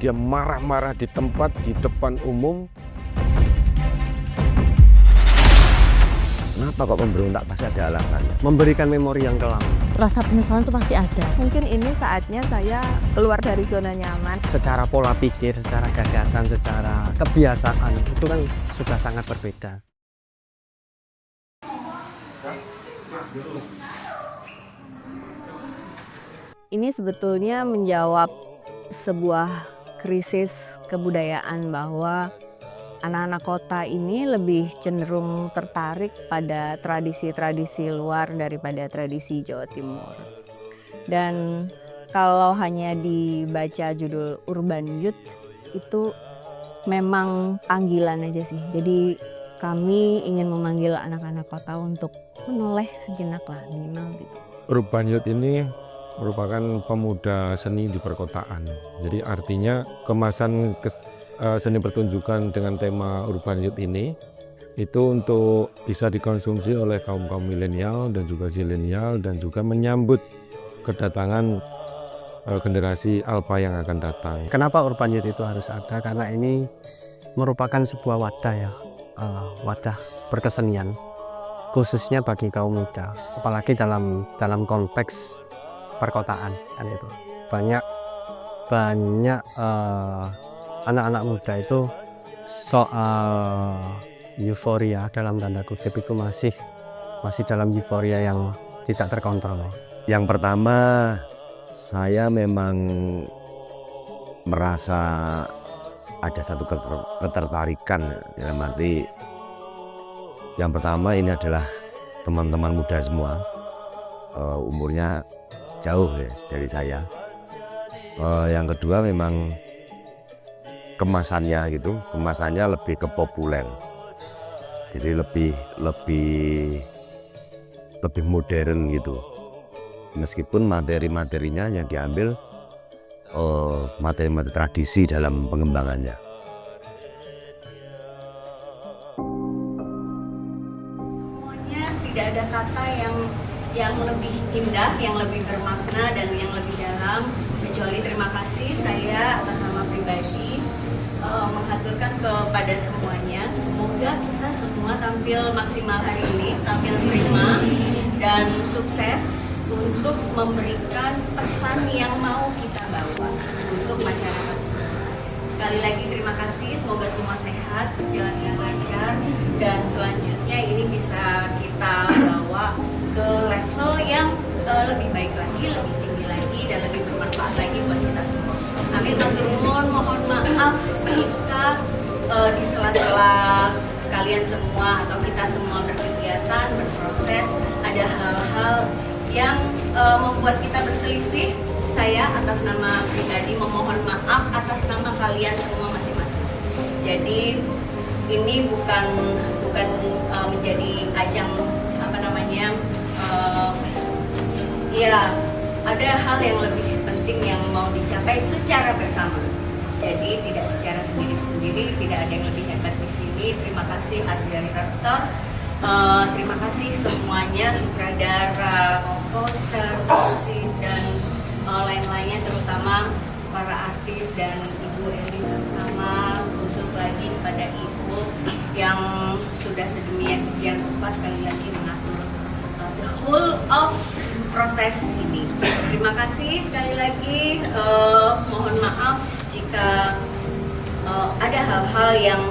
dia marah-marah di tempat, di depan umum. Kenapa kok memberontak? Pasti ada alasannya. Memberikan memori yang kelam. Rasa penyesalan itu pasti ada. Mungkin ini saatnya saya keluar dari zona nyaman. Secara pola pikir, secara gagasan, secara kebiasaan itu kan sudah sangat berbeda. Ini sebetulnya menjawab sebuah krisis kebudayaan bahwa anak-anak kota ini lebih cenderung tertarik pada tradisi-tradisi luar daripada tradisi Jawa Timur. Dan kalau hanya dibaca judul Urban Youth itu memang panggilan aja sih. Jadi kami ingin memanggil anak-anak kota untuk menoleh sejenak lah minimal gitu. Urban Youth ini merupakan pemuda seni di perkotaan. Jadi artinya kemasan seni pertunjukan dengan tema Urban Youth ini itu untuk bisa dikonsumsi oleh kaum-kaum milenial dan juga zilenial dan juga menyambut kedatangan generasi alpha yang akan datang. Kenapa Urban Youth itu harus ada? Karena ini merupakan sebuah wadah ya, wadah berkesenian khususnya bagi kaum muda, apalagi dalam konteks perkotaan kan itu banyak anak-anak muda itu soal euforia dalam tanda kutip itu masih dalam euforia yang tidak terkontrol. Yang pertama, saya memang merasa ada satu ketertarikan dalam arti yang pertama ini adalah teman-teman muda semua, umurnya jauh ya dari saya. Yang kedua memang kemasannya gitu, kemasannya lebih ke populer, jadi lebih modern gitu. Meskipun materi-materinya yang diambil materi-materi tradisi dalam pengembangannya. Semuanya tidak ada kata yang lebih indah, yang lebih bermakna dan yang lebih dalam kecuali terima kasih. Saya atas nama pribadi menghaturkan kepada semuanya. Semoga kita semua tampil maksimal hari ini, tampil prima dan sukses untuk memberikan pesan yang mau kita bawa untuk masyarakat semua. Sekali lagi terima kasih, semoga semua sehat, berjalan dengan lancar dan selanjutnya ini bisa kita bawa ke level yang lebih baik lagi, lebih tinggi lagi dan lebih bermanfaat lagi buat kita semua. Amin. Matur nuwun, mohon maaf jika di sela-sela kalian semua atau kita semua berkegiatan, berproses ada hal-hal yang membuat kita berselisih. Saya atas nama pribadi memohon maaf atas nama kalian semua masing-masing. Jadi ini bukan menjadi ajang ya ada hal yang lebih penting yang mau dicapai secara bersama. Jadi tidak secara sendiri-sendiri, tidak ada yang lebih hebat di sini. Terima kasih art director, terima kasih semuanya, sutradara, komposer, musik dan lain-lainnya, terutama para artis dan Ibu Eli terutama, khusus lagi kepada Ibu yang sudah sedemikian rupa sekali lagi mengatur the whole of proses ini. Terima kasih sekali lagi, mohon maaf jika ada hal-hal yang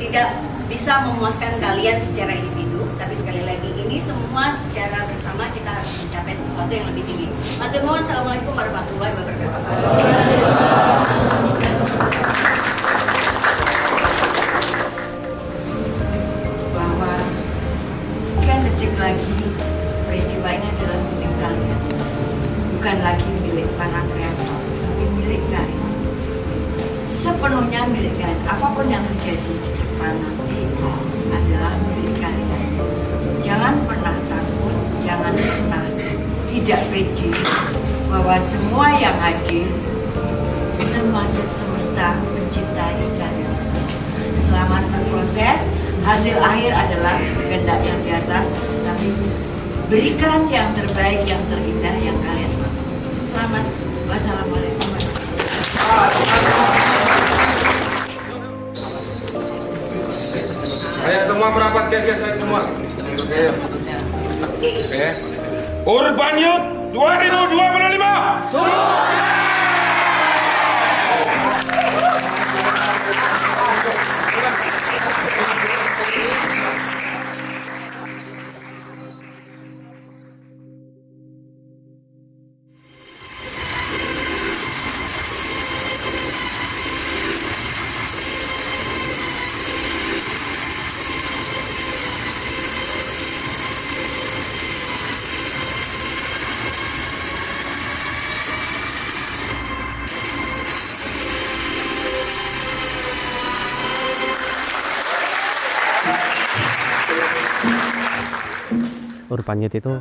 tidak bisa memuaskan kalian secara individu, tapi sekali lagi ini semua secara bersama kita harus mencapai sesuatu yang lebih tinggi. Matur nuwun, assalamualaikum warahmatullahi wabarakatuh. Bahwa sekian detik lagi peristiwa ini adalah milik kalian, bukan lagi milik para kreator, tapi milik kalian. Sepenuhnya milik kalian. Apapun yang terjadi di depan nanti adalah milik kalian. Jangan pernah takut, jangan pernah tidak pede bahwa semua yang hadir termasuk semesta mencintai kalian. Selamat berproses. Hasil akhir adalah kehendak yang di atas, tapi berikan yang terbaik, yang terindah yang kalian mau. Selamat. Wassalamualaikum warahmatullahi wabarakatuh. guys naik semua. Oke. Urban Youth 2025. Urban Youth itu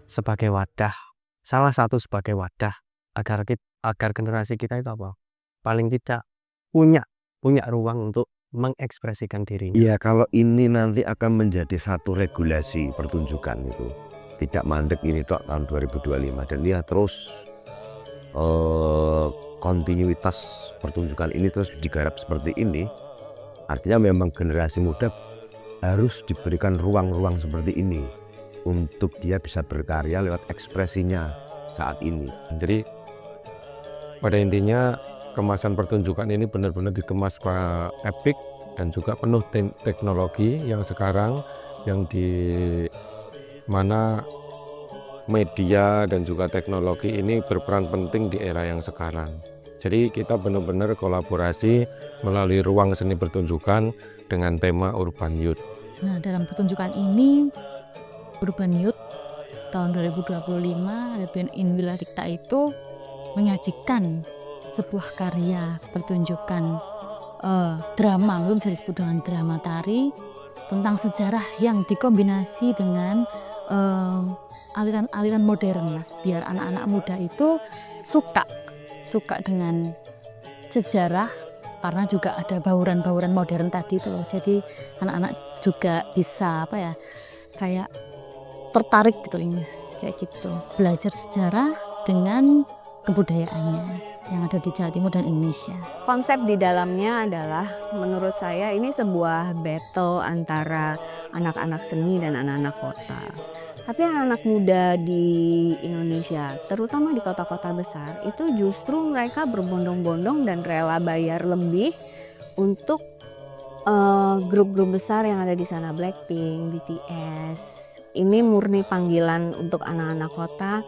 sebagai wadah, salah satu sebagai wadah agar generasi kita itu apa? Paling tidak punya ruang untuk mengekspresikan dirinya. Iya, kalau ini nanti akan menjadi satu regulasi pertunjukan itu. Tidak mandek ini tok tahun 2025 dan dia terus kontinuitas pertunjukan ini terus digarap seperti ini. Artinya memang generasi muda harus diberikan ruang-ruang seperti ini untuk dia bisa berkarya lewat ekspresinya saat ini. Jadi pada intinya kemasan pertunjukan ini benar-benar dikemas epik dan juga penuh teknologi yang sekarang yang di mana media dan juga teknologi ini berperan penting di era yang sekarang. Jadi kita benar-benar kolaborasi melalui ruang seni pertunjukan dengan tema Urban Youth. Nah, dalam pertunjukan ini Urban Youth tahun 2025 Rebellion in Willa Dicta itu menyajikan sebuah karya pertunjukan drama, belum bisa disebut dengan drama tari, tentang sejarah yang dikombinasi dengan aliran-aliran modern, Mas, biar anak-anak muda itu suka dengan sejarah karena juga ada bauran-bauran modern tadi itu loh. Jadi anak-anak juga bisa kayak tertarik gitu loh, Mas, kayak gitu. Belajar sejarah dengan kebudayaannya yang ada di Jawa Timur dan Indonesia. Konsep di dalamnya adalah menurut saya ini sebuah battle antara anak-anak seni dan anak-anak kota. Tapi anak-anak muda di Indonesia, terutama di kota-kota besar, itu justru mereka berbondong-bondong dan rela bayar lebih untuk grup-grup besar yang ada di sana, Blackpink, BTS. Ini murni panggilan untuk anak-anak kota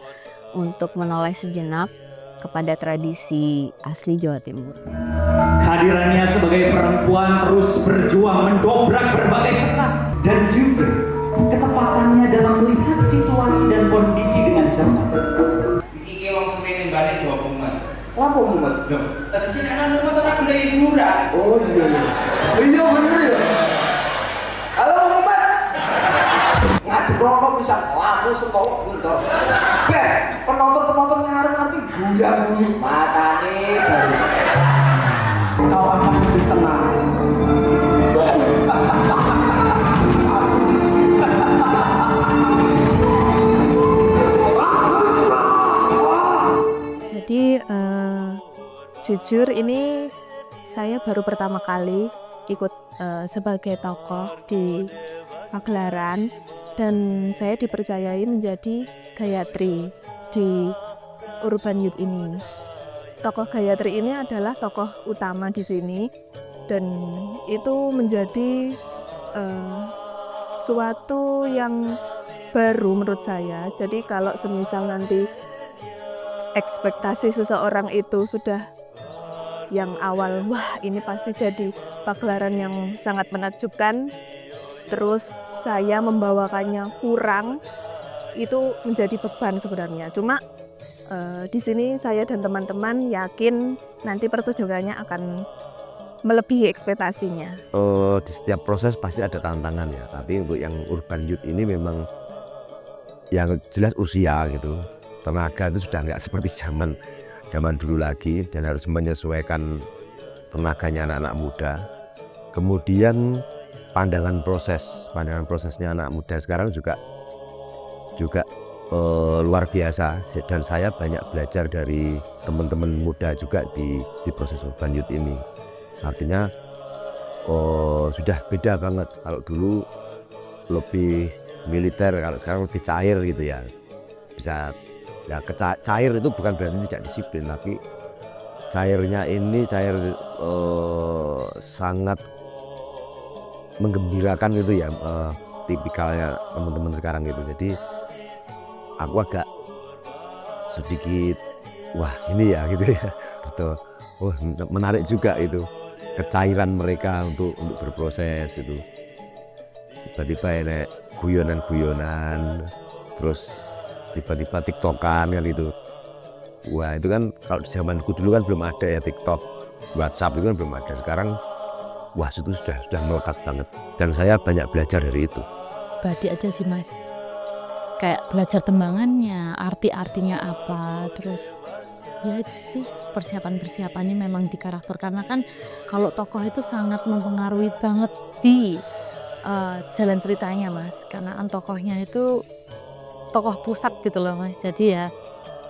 untuk menoleh sejenak kepada tradisi asli Jawa Timur. Kehadirannya sebagai perempuan terus berjuang mendobrak berbagai sekat dan juga ketepatannya dalam melihat situasi dan kondisi dengan cermat. Iki wong semene bali 20 umat. Lapo umat? Lho, tadi sini anak umat ora boleh hiburan. Oh iya. Iya bener ya. Halo umat. Ngadep rono bisa laku setolok bentar. Beh, penonton ngarep-ngarep guyang-guyu matane baru. Kau akan lebih tenang. Jadi jujur ini saya baru pertama kali ikut sebagai tokoh di pagelaran dan saya dipercayai menjadi Gayatri di Urban Youth ini. Tokoh Gayatri ini adalah tokoh utama di sini dan itu menjadi suatu yang baru menurut saya. Jadi kalau semisal nanti ekspektasi seseorang itu sudah yang awal, wah ini pasti jadi pagelaran yang sangat menakjubkan, terus saya membawakannya kurang, itu menjadi beban sebenarnya. Cuma di sini saya dan teman-teman yakin nanti pertunjukannya akan melebihi ekspektasinya. Di setiap proses pasti ada tantangan ya, tapi untuk yang Urban Youth ini memang yang jelas usia gitu, tenaga itu sudah nggak seperti zaman dulu lagi dan harus menyesuaikan tenaganya anak-anak muda. Kemudian pandangan prosesnya anak muda sekarang juga luar biasa dan saya banyak belajar dari teman-teman muda juga di proses Urban Youth ini. Artinya sudah beda banget. Kalau dulu lebih militer, kalau sekarang lebih cair gitu ya. Bisa ya, cair itu bukan berarti tidak disiplin, tapi cairnya ini sangat menggembirakan gitu ya, tipikalnya teman-teman sekarang gitu. Jadi aku agak sedikit wah ini ya gitu ya, gitu. Oh, menarik juga itu kecairan mereka untuk berproses itu. Tiba-tiba enek guyonan-guyonan, terus tiba-tiba tiktokan kan itu. Wah itu kan kalau di zamanku dulu kan belum ada ya TikTok, WhatsApp itu kan belum ada. Sekarang wah itu sudah melekat banget, dan saya banyak belajar dari itu. Batik aja sih Mas, kayak belajar tembangannya, arti-artinya apa, terus ya itu sih persiapannya memang di karakter, karena kan kalau tokoh itu sangat mempengaruhi banget di jalan ceritanya Mas, karena tokohnya itu tokoh pusat gitu loh Mas, jadi ya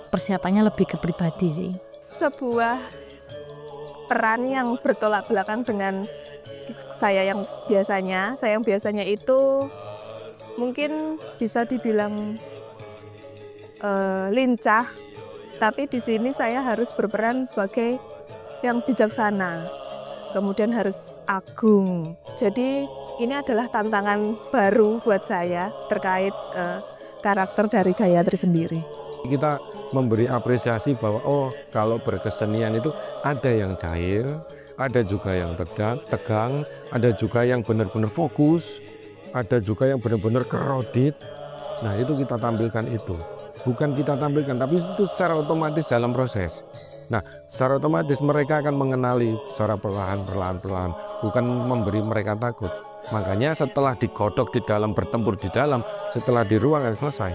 persiapannya lebih ke pribadi sih. Sebuah peran yang bertolak belakang dengan saya yang biasanya itu mungkin bisa dibilang lincah, tapi di sini saya harus berperan sebagai yang bijaksana, kemudian harus agung. Jadi ini adalah tantangan baru buat saya terkait karakter dari Gayatri sendiri. Kita memberi apresiasi bahwa oh kalau berkesenian itu ada yang cair, ada juga yang tegang, ada juga yang benar-benar fokus, ada juga yang benar-benar kerodit. Nah itu kita tampilkan itu. Bukan kita tampilkan, tapi itu secara otomatis dalam proses. Nah secara otomatis mereka akan mengenali secara perlahan-perlahan, bukan memberi mereka takut. Makanya setelah digodok di dalam, bertempur di dalam, setelah di ruang selesai.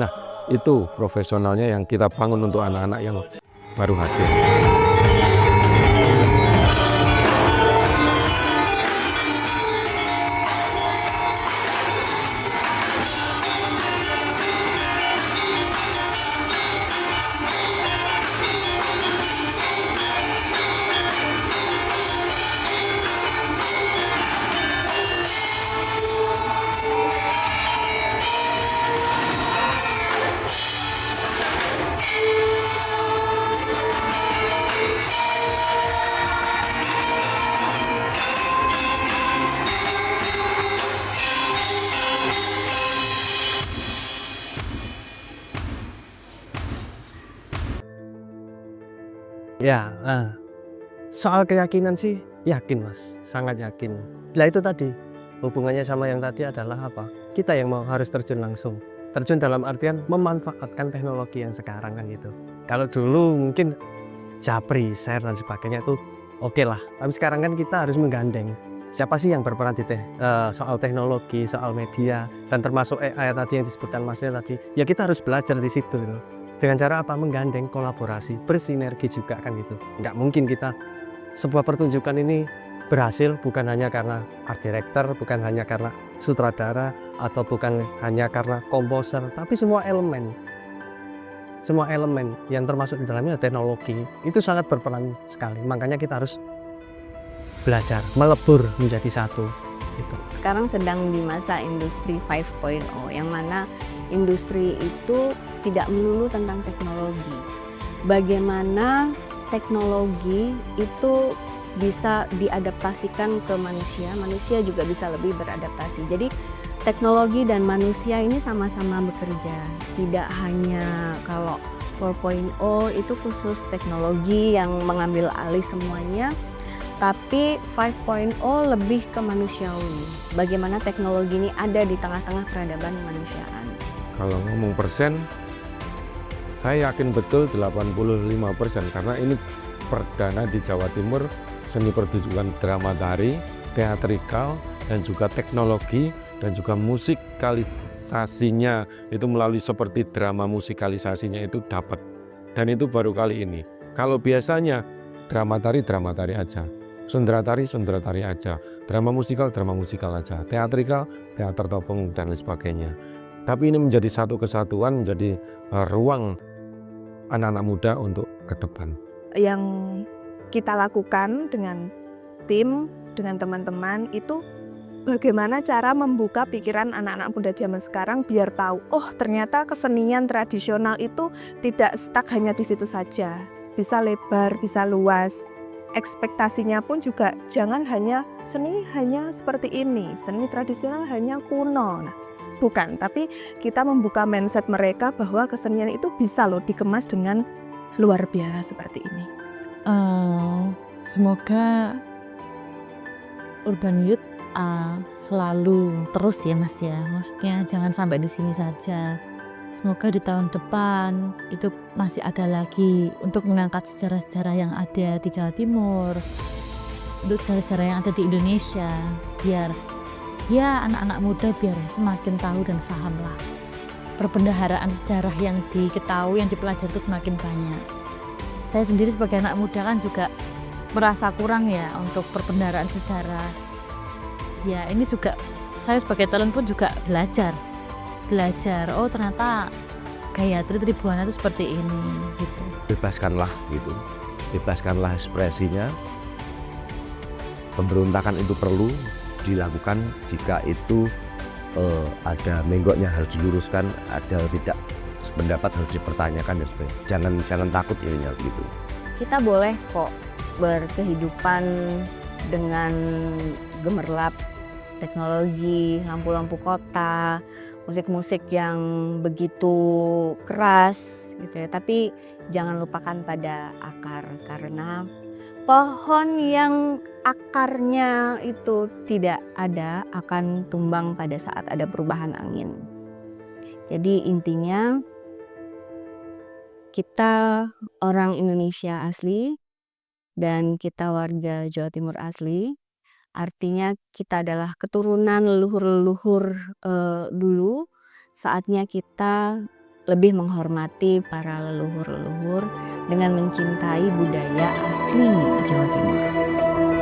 Nah itu profesionalnya yang kita bangun untuk anak-anak yang baru hadir. Ya, soal keyakinan sih yakin Mas, sangat yakin. Nah itu tadi, hubungannya sama yang tadi adalah apa? Kita yang harus terjun langsung. Terjun dalam artian memanfaatkan teknologi yang sekarang kan gitu. Kalau dulu mungkin japri, share dan sebagainya itu oke lah. Tapi sekarang kan kita harus menggandeng. Siapa sih yang berperan di soal teknologi, soal media, dan termasuk AI tadi yang disebutkan Masnya tadi. Ya kita harus belajar di situ gitu. Dengan cara apa? Menggandeng, kolaborasi, bersinergi juga kan gitu. Nggak mungkin kita sebuah pertunjukan ini berhasil bukan hanya karena art director, bukan hanya karena sutradara, atau bukan hanya karena komposer, tapi semua elemen yang termasuk di dalamnya teknologi itu sangat berperan sekali. Makanya kita harus belajar, melebur menjadi satu. Itu. Sekarang sedang di masa industri 5.0 yang mana industri itu tidak melulu tentang teknologi. Bagaimana teknologi itu bisa diadaptasikan ke manusia, manusia juga bisa lebih beradaptasi. Jadi teknologi dan manusia ini sama-sama bekerja. Tidak hanya kalau 4.0 itu khusus teknologi yang mengambil alih semuanya, tapi 5.0 lebih ke manusiawi. Bagaimana teknologi ini ada di tengah-tengah peradaban kemanusiaan. Kalau ngomong persen, saya yakin betul 85%, karena ini perdana di Jawa Timur seni pertunjukan drama tari, teatrikal, dan juga teknologi, dan juga musikalisasinya itu melalui seperti drama musikalisasinya itu dapat. Dan itu baru kali ini. Kalau biasanya drama tari aja, sendera tari aja, drama musikal aja, teatrikal, teater topeng, dan lain sebagainya. Tapi ini menjadi satu kesatuan, menjadi ruang anak-anak muda untuk ke depan. Yang kita lakukan dengan tim, dengan teman-teman itu bagaimana cara membuka pikiran anak-anak muda zaman sekarang biar tahu, oh ternyata kesenian tradisional itu tidak stuck hanya di situ saja. Bisa lebar, bisa luas. Ekspektasinya pun juga jangan hanya seni hanya seperti ini, seni tradisional hanya kuno. Nah, bukan, tapi kita membuka mindset mereka bahwa kesenian itu bisa loh dikemas dengan luar biasa seperti ini. Semoga Urban Youth selalu terus ya Mas ya, maksudnya jangan sampai di sini saja. Semoga di tahun depan itu masih ada lagi untuk mengangkat sejarah-sejarah yang ada di Jawa Timur, untuk sejarah-sejarah yang ada di Indonesia, biar ya anak-anak muda biar semakin tahu dan paham lah. Perbendaharaan sejarah yang diketahui, yang dipelajari itu semakin banyak. Saya sendiri sebagai anak muda kan juga merasa kurang ya untuk perbendaharaan sejarah. Ya ini juga saya sebagai talent pun juga belajar, oh ternyata Gayatri Tribuana itu seperti ini gitu. Bebaskanlah gitu, bebaskanlah ekspresinya. Pemberontakan itu perlu dilakukan jika itu ada menggoknya harus diluruskan, ada tidak pendapat harus dipertanyakan dan sebagainya. Jangan takut ininya gitu. Kita boleh kok berkehidupan dengan gemerlap teknologi, lampu-lampu kota, musik-musik yang begitu keras gitu ya. Tapi jangan lupakan pada akar, karena pohon yang akarnya itu tidak ada akan tumbang pada saat ada perubahan angin. Jadi intinya kita orang Indonesia asli dan kita warga Jawa Timur asli. Artinya kita adalah keturunan leluhur-leluhur dulu. Saatnya kita lebih menghormati para leluhur-leluhur dengan mencintai budaya asli Jawa Timur.